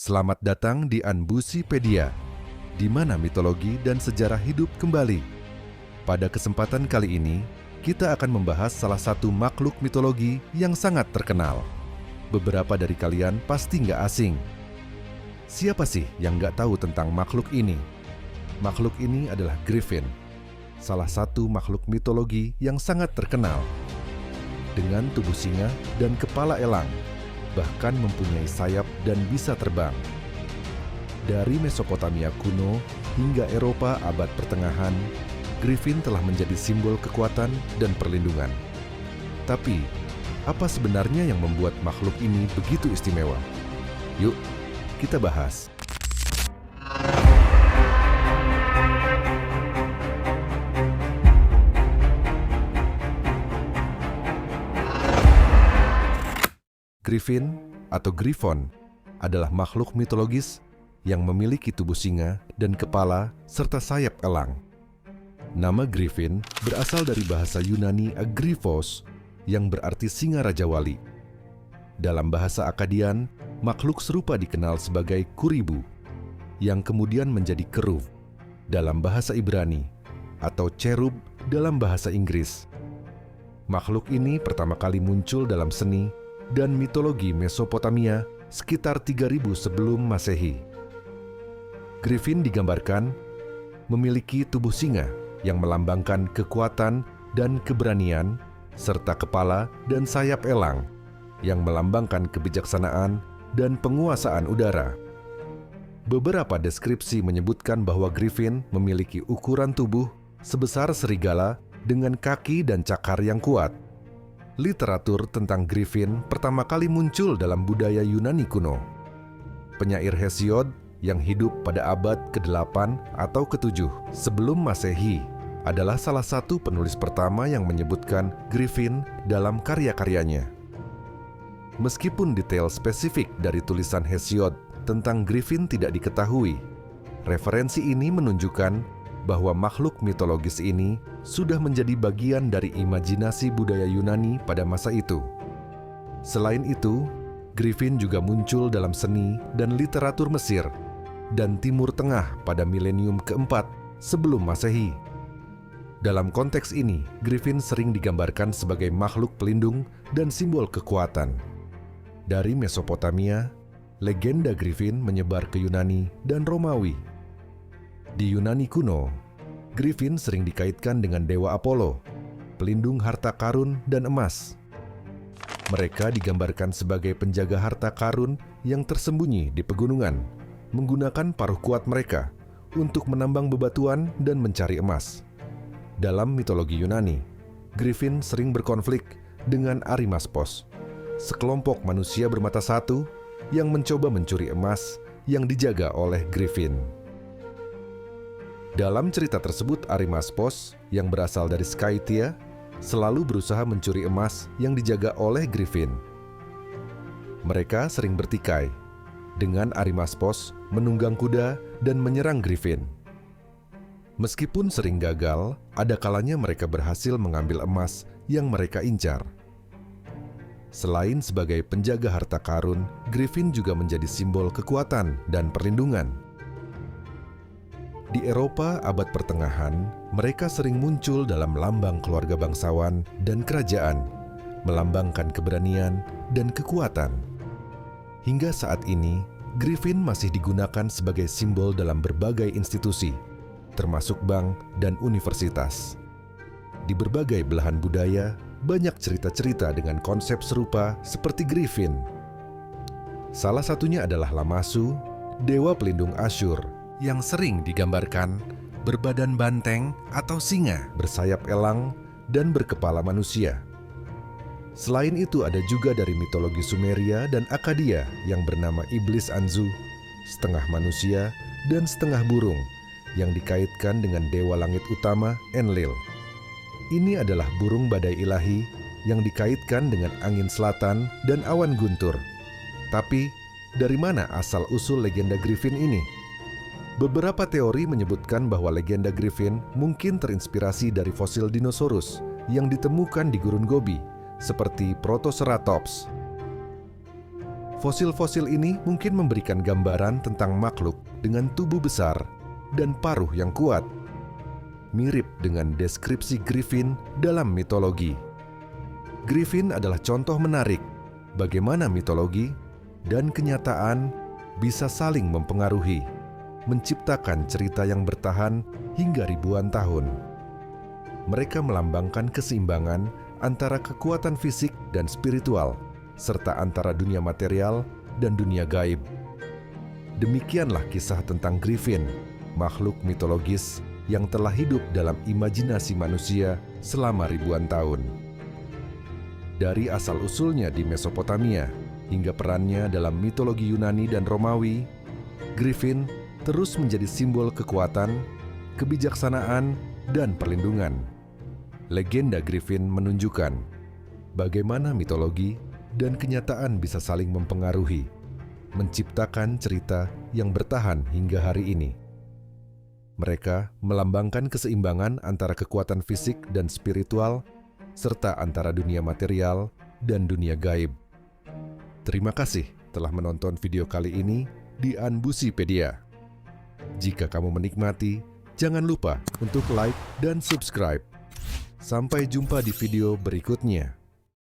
Selamat datang di Anbusipedia, di mana mitologi dan sejarah hidup kembali. Pada kesempatan kali ini, kita akan membahas salah satu makhluk mitologi yang sangat terkenal. Beberapa dari kalian pasti nggak asing. Siapa sih yang nggak tahu tentang makhluk ini? Makhluk ini adalah Griffin, salah satu makhluk mitologi yang sangat terkenal. Dengan tubuh singa dan kepala elang, bahkan mempunyai sayap dan bisa terbang. Dari Mesopotamia kuno hingga Eropa abad pertengahan, Griffin telah menjadi simbol kekuatan dan perlindungan. Tapi, apa sebenarnya yang membuat makhluk ini begitu istimewa? Yuk, kita bahas. Griffin atau Griffon adalah makhluk mitologis yang memiliki tubuh singa dan kepala serta sayap elang. Nama Griffin berasal dari bahasa Yunani Agriphos yang berarti singa Raja Wali. Dalam bahasa Akkadian, makhluk serupa dikenal sebagai Kuribu, yang kemudian menjadi Keruv dalam bahasa Ibrani atau Cherub dalam bahasa Inggris. Makhluk ini pertama kali muncul dalam seni dan mitologi Mesopotamia sekitar 3000 sebelum Masehi. Griffin digambarkan memiliki tubuh singa yang melambangkan kekuatan dan keberanian, serta kepala dan sayap elang yang melambangkan kebijaksanaan dan penguasaan udara. Beberapa deskripsi menyebutkan bahwa Griffin memiliki ukuran tubuh sebesar serigala dengan kaki dan cakar yang kuat. Literatur tentang Griffin pertama kali muncul dalam budaya Yunani kuno. Penyair Hesiod yang hidup pada abad ke-8 atau ke-7 sebelum Masehi adalah salah satu penulis pertama yang menyebutkan Griffin dalam karya-karyanya. Meskipun detail spesifik dari tulisan Hesiod tentang Griffin tidak diketahui, referensi ini menunjukkan bahwa makhluk mitologis ini sudah menjadi bagian dari imajinasi budaya Yunani pada masa itu. Selain itu, Griffin juga muncul dalam seni dan literatur Mesir dan Timur Tengah pada milenium keempat sebelum Masehi. Dalam konteks ini, Griffin sering digambarkan sebagai makhluk pelindung dan simbol kekuatan. Dari Mesopotamia, legenda Griffin menyebar ke Yunani dan Romawi. Di Yunani kuno, Griffin sering dikaitkan dengan dewa Apollo, pelindung harta karun dan emas. Mereka digambarkan sebagai penjaga harta karun yang tersembunyi di pegunungan, menggunakan paruh kuat mereka untuk menambang bebatuan dan mencari emas. Dalam mitologi Yunani, Griffin sering berkonflik dengan Arimaspos, sekelompok manusia bermata satu yang mencoba mencuri emas yang dijaga oleh Griffin. Dalam cerita tersebut, Arimaspos yang berasal dari Skythia selalu berusaha mencuri emas yang dijaga oleh Griffin. Mereka sering bertikai dengan Arimaspos menunggang kuda dan menyerang Griffin. Meskipun sering gagal, ada kalanya mereka berhasil mengambil emas yang mereka incar. Selain sebagai penjaga harta karun, Griffin juga menjadi simbol kekuatan dan perlindungan. Di Eropa abad pertengahan, mereka sering muncul dalam lambang keluarga bangsawan dan kerajaan, melambangkan keberanian dan kekuatan. Hingga saat ini, Griffin masih digunakan sebagai simbol dalam berbagai institusi, termasuk bank dan universitas. Di berbagai belahan budaya, banyak cerita-cerita dengan konsep serupa seperti Griffin. Salah satunya adalah Lamassu, dewa pelindung Asyur, yang sering digambarkan berbadan banteng atau singa, bersayap elang, dan berkepala manusia. Selain itu ada juga dari mitologi Sumeria dan Akkadia yang bernama Iblis Anzu, setengah manusia dan setengah burung, yang dikaitkan dengan dewa langit utama Enlil. Ini adalah burung badai ilahi yang dikaitkan dengan angin selatan dan awan guntur. Tapi, dari mana asal-usul legenda Griffin ini? Beberapa teori menyebutkan bahwa legenda Griffin mungkin terinspirasi dari fosil dinosaurus yang ditemukan di Gurun Gobi, seperti Protoceratops. Fosil-fosil ini mungkin memberikan gambaran tentang makhluk dengan tubuh besar dan paruh yang kuat, mirip dengan deskripsi Griffin dalam mitologi. Griffin adalah contoh menarik bagaimana mitologi dan kenyataan bisa saling mempengaruhi, menciptakan cerita yang bertahan hingga ribuan tahun. Mereka melambangkan keseimbangan antara kekuatan fisik dan spiritual, serta antara dunia material dan dunia gaib. Demikianlah kisah tentang Griffin, makhluk mitologis yang telah hidup dalam imajinasi manusia selama ribuan tahun. Dari asal-usulnya di Mesopotamia hingga perannya dalam mitologi Yunani dan Romawi, Griffin terus menjadi simbol kekuatan, kebijaksanaan, dan perlindungan. Legenda Griffin menunjukkan bagaimana mitologi dan kenyataan bisa saling mempengaruhi, menciptakan cerita yang bertahan hingga hari ini. Mereka melambangkan keseimbangan antara kekuatan fisik dan spiritual, serta antara dunia material dan dunia gaib. Terima kasih telah menonton video kali ini di Unbusipedia. Jika kamu menikmati, jangan lupa untuk like dan subscribe. Sampai jumpa di video berikutnya.